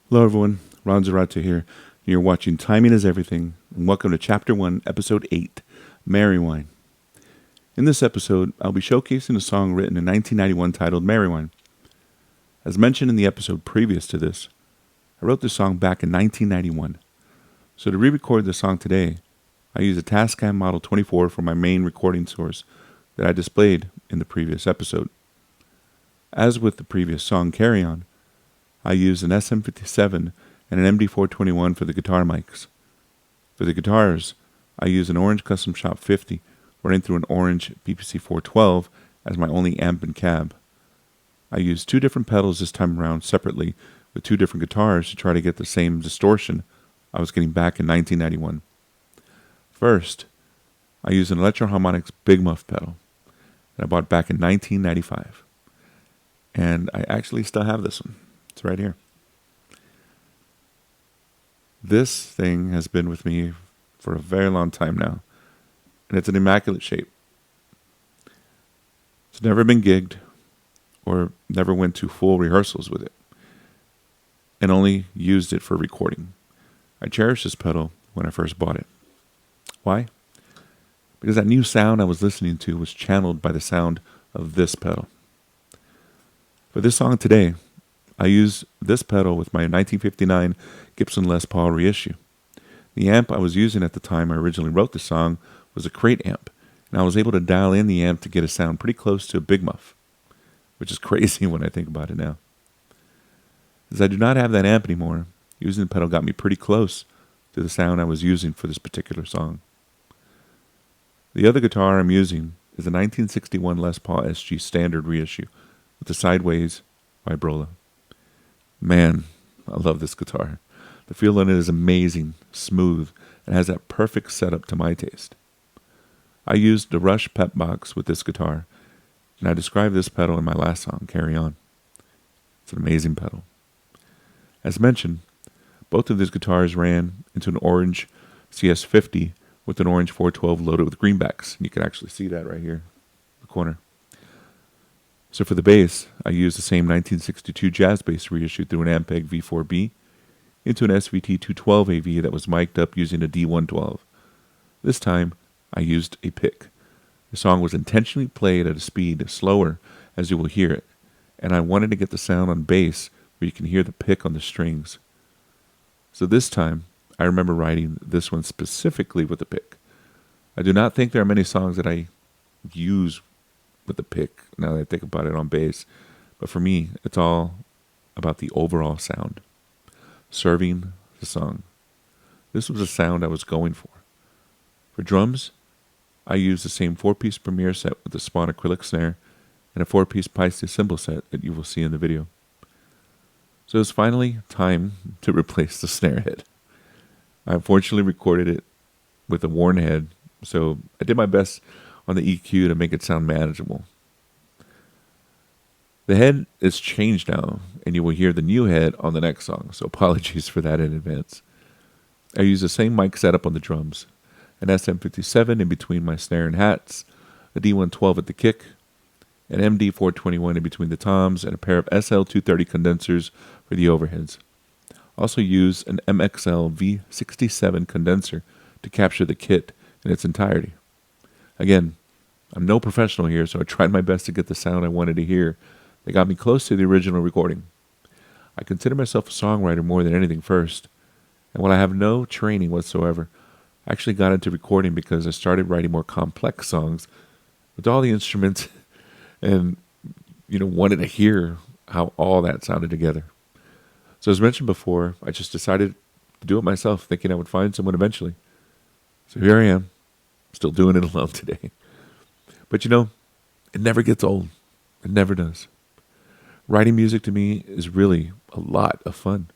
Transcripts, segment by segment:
Hello everyone, Ron Zarato here. You're watching Timing is Everything, and welcome to Chapter 1, Episode 8, MariWine. In this episode, I'll be showcasing a song written in 1991 titled MariWine. As mentioned in the episode previous to this, I wrote this song back in 1991. So to re-record the song today, I used a Tascam Model 24 for my main recording source that I displayed in the previous episode. As with the previous song, Carry On, I used an SM57 and an MD421 for the guitar mics. For the guitars, I used an Orange Custom Shop 50 running through an Orange PPC 412 as my only amp and cab. I used two different pedals this time around separately with two different guitars to try to get the same distortion I was getting back in 1991. First, I used an Electro-Harmonix Big Muff pedal that I bought back in 1995. And I actually still have this one. It's right here. This thing has been with me for a very long time now, and it's an immaculate shape. It's never been gigged or never went to full rehearsals with it, and only used it for recording. I cherished this pedal when I first bought it. Why? Because that new sound I was listening to was channeled by the sound of this pedal. For this song today, I use this pedal with my 1959 Gibson Les Paul reissue. The amp I was using at the time I originally wrote the song was a crate amp, and I was able to dial in the amp to get a sound pretty close to a Big Muff, which is crazy when I think about it now. As I do not have that amp anymore, using the pedal got me pretty close to the sound I was using for this particular song. The other guitar I'm using is a 1961 Les Paul SG Standard reissue with the sideways vibrola. Man, I love this guitar. The feel on it is amazing, smooth, and has that perfect setup to my taste. I used the Rush Pep Box with this guitar, and I described this pedal in my last song, Carry On. It's an amazing pedal. As mentioned, both of these guitars ran into an Orange CS50 with an Orange 412 loaded with greenbacks. And you can actually see that right here in the corner. So for the bass, I used the same 1962 jazz bass reissue through an Ampeg V4B into an SVT 212 AV that was mic'd up using a D112. This time, I used a pick. The song was intentionally played at a speed slower as you will hear it, and I wanted to get the sound on bass where you can hear the pick on the strings. So this time, I remember writing this one specifically with a pick. I do not think there are many songs that I use with the pick now that I think about it on bass, but for me it's all about the overall sound, serving the song. This was the sound I was going for. For drums, I used the same 4-piece Premier set with the Spawn acrylic snare and a 4-piece Paiste cymbal set that you will see in the video. So it's finally time to replace the snare head. I unfortunately recorded it with a worn head, so I did my best on the EQ to make it sound manageable. The head is changed now, and you will hear the new head on the next song, so apologies for that in advance. I use the same mic setup on the drums, an SM57 in between my snare and hats, a D112 at the kick, an MD421 in between the toms, and a pair of SL230 condensers for the overheads. Also use an MXL V67 condenser to capture the kit in its entirety. Again, I'm no professional here, so I tried my best to get the sound I wanted to hear that got me close to the original recording. I consider myself a songwriter more than anything first, and while I have no training whatsoever, I actually got into recording because I started writing more complex songs with all the instruments and, wanted to hear how all that sounded together. So as mentioned before, I just decided to do it myself, thinking I would find someone eventually. So here I am, still doing it alone today. But it never gets old. It never does. Writing music to me is really a lot of fun.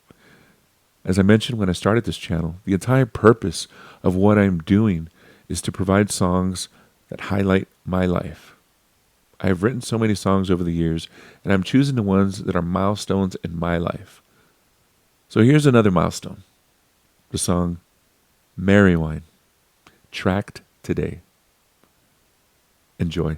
As I mentioned when I started this channel, the entire purpose of what I'm doing is to provide songs that highlight my life. I have written so many songs over the years, and I'm choosing the ones that are milestones in my life. So here's another milestone. The song MariWine, tracked today. Enjoy.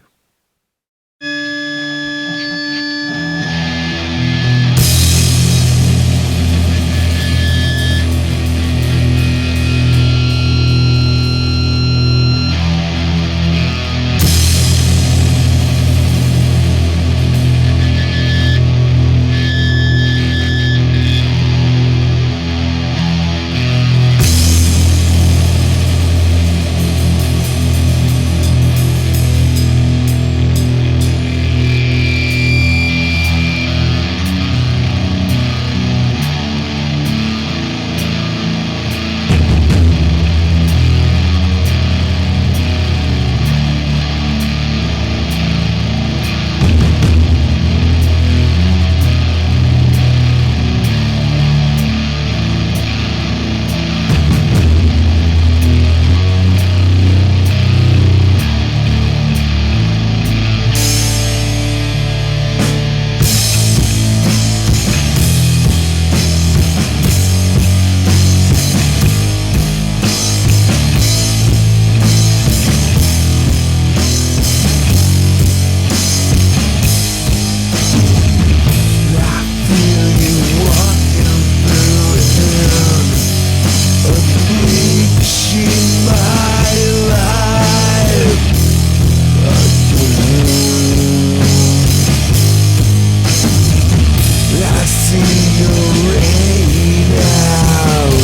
your rain out.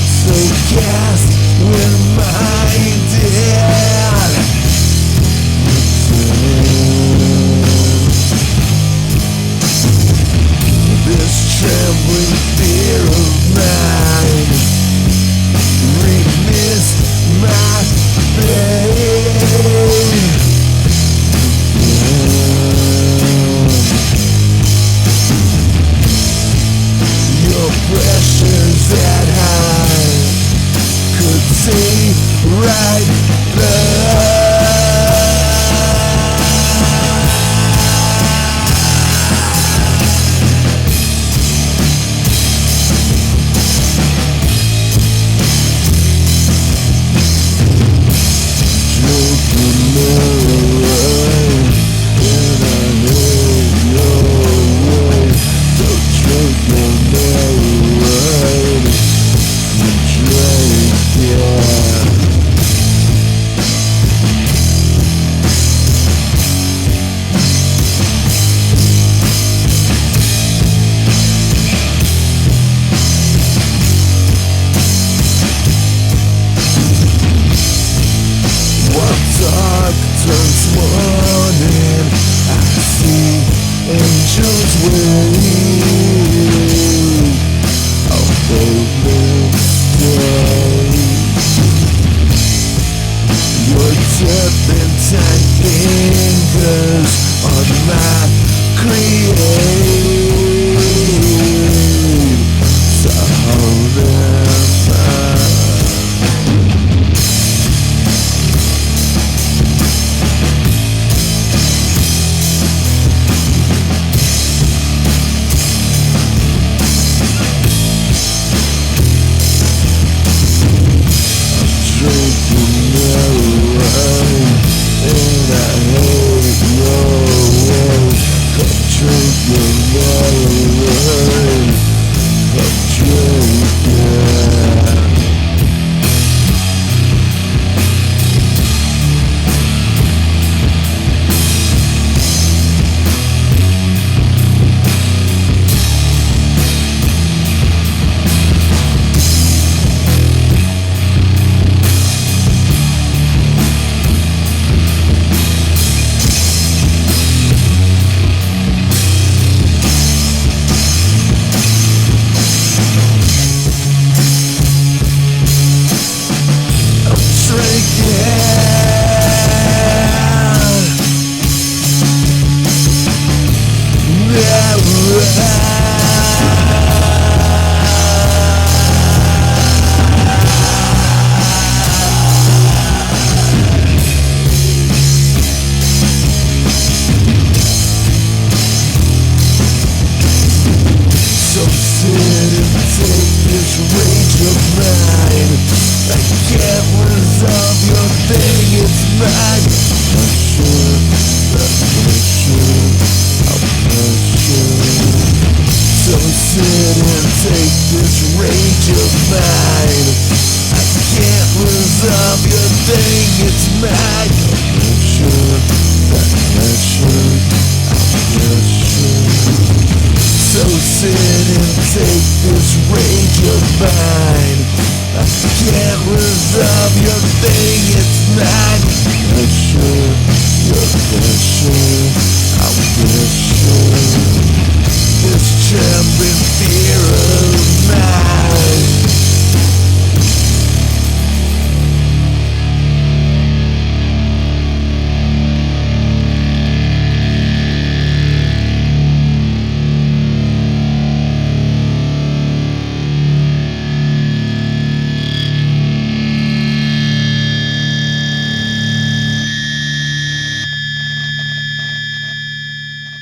So cast when minded. This trembling fear of mine remiss my pain. Your pressures that high could see right there. Turns morning, I see angels waiting. I'll hold them day. Your turpentine fingers on my create. So hold them up. Drinking MariWine, and I hate your ways. Come drinking MariWine, come drinking.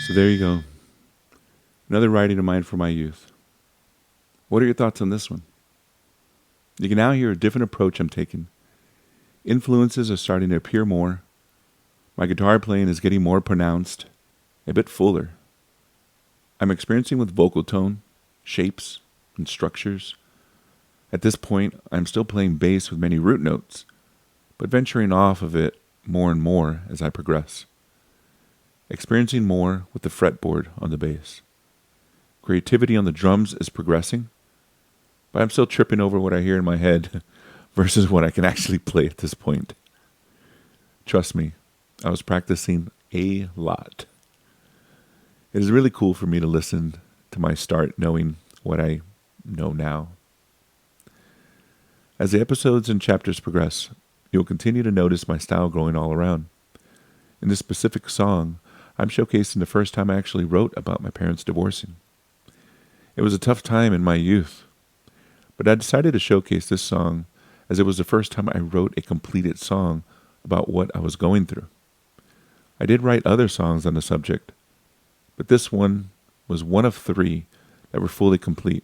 So there you go. Another writing of mine from my youth. What are your thoughts on this one? You can now hear a different approach I'm taking. Influences are starting to appear more. My guitar playing is getting more pronounced, a bit fuller. I'm experiencing with vocal tone, shapes, and structures. At this point, I'm still playing bass with many root notes, but venturing off of it more and more as I progress. Experiencing more with the fretboard on the bass. Creativity on the drums is progressing, but I'm still tripping over what I hear in my head versus what I can actually play at this point. Trust me, I was practicing a lot. It is really cool for me to listen to my start knowing what I know now. As the episodes and chapters progress, you'll continue to notice my style growing all around. In this specific song, I'm showcasing the first time I actually wrote about my parents divorcing. It was a tough time in my youth, but I decided to showcase this song as it was the first time I wrote a completed song about what I was going through. I did write other songs on the subject, but this one was one of 3 that were fully complete,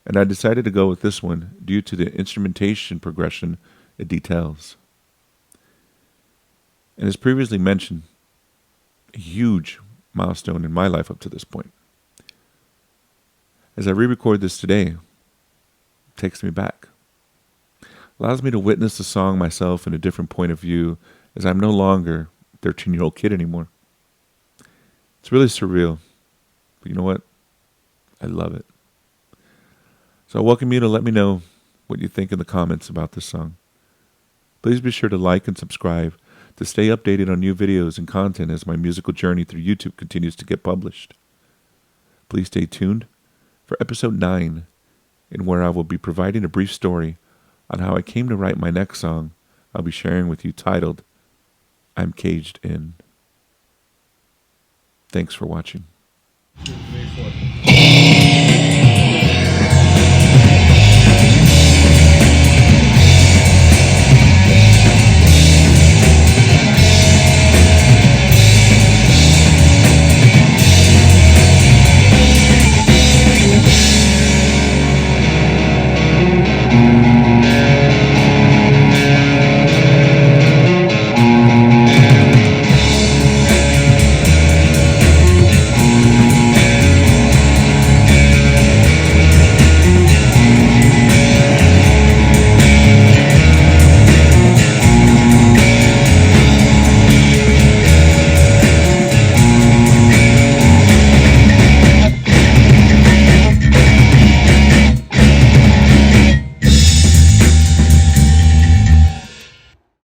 and I decided to go with this one due to the instrumentation progression it details. And as previously mentioned, a huge milestone in my life up to this point. As I re-record this today, it takes me back. Allows me to witness the song myself in a different point of view, as I'm no longer a 13-year-old kid anymore. It's really surreal, but you know what? I love it. So I welcome you to let me know what you think in the comments about this song. Please be sure to like and subscribe to stay updated on new videos and content as my musical journey through YouTube continues to get published. Please stay tuned for episode 9, in where I will be providing a brief story on how I came to write my next song I'll be sharing with you, titled, I'm Caged In. Thanks for watching. 2, 3, 4.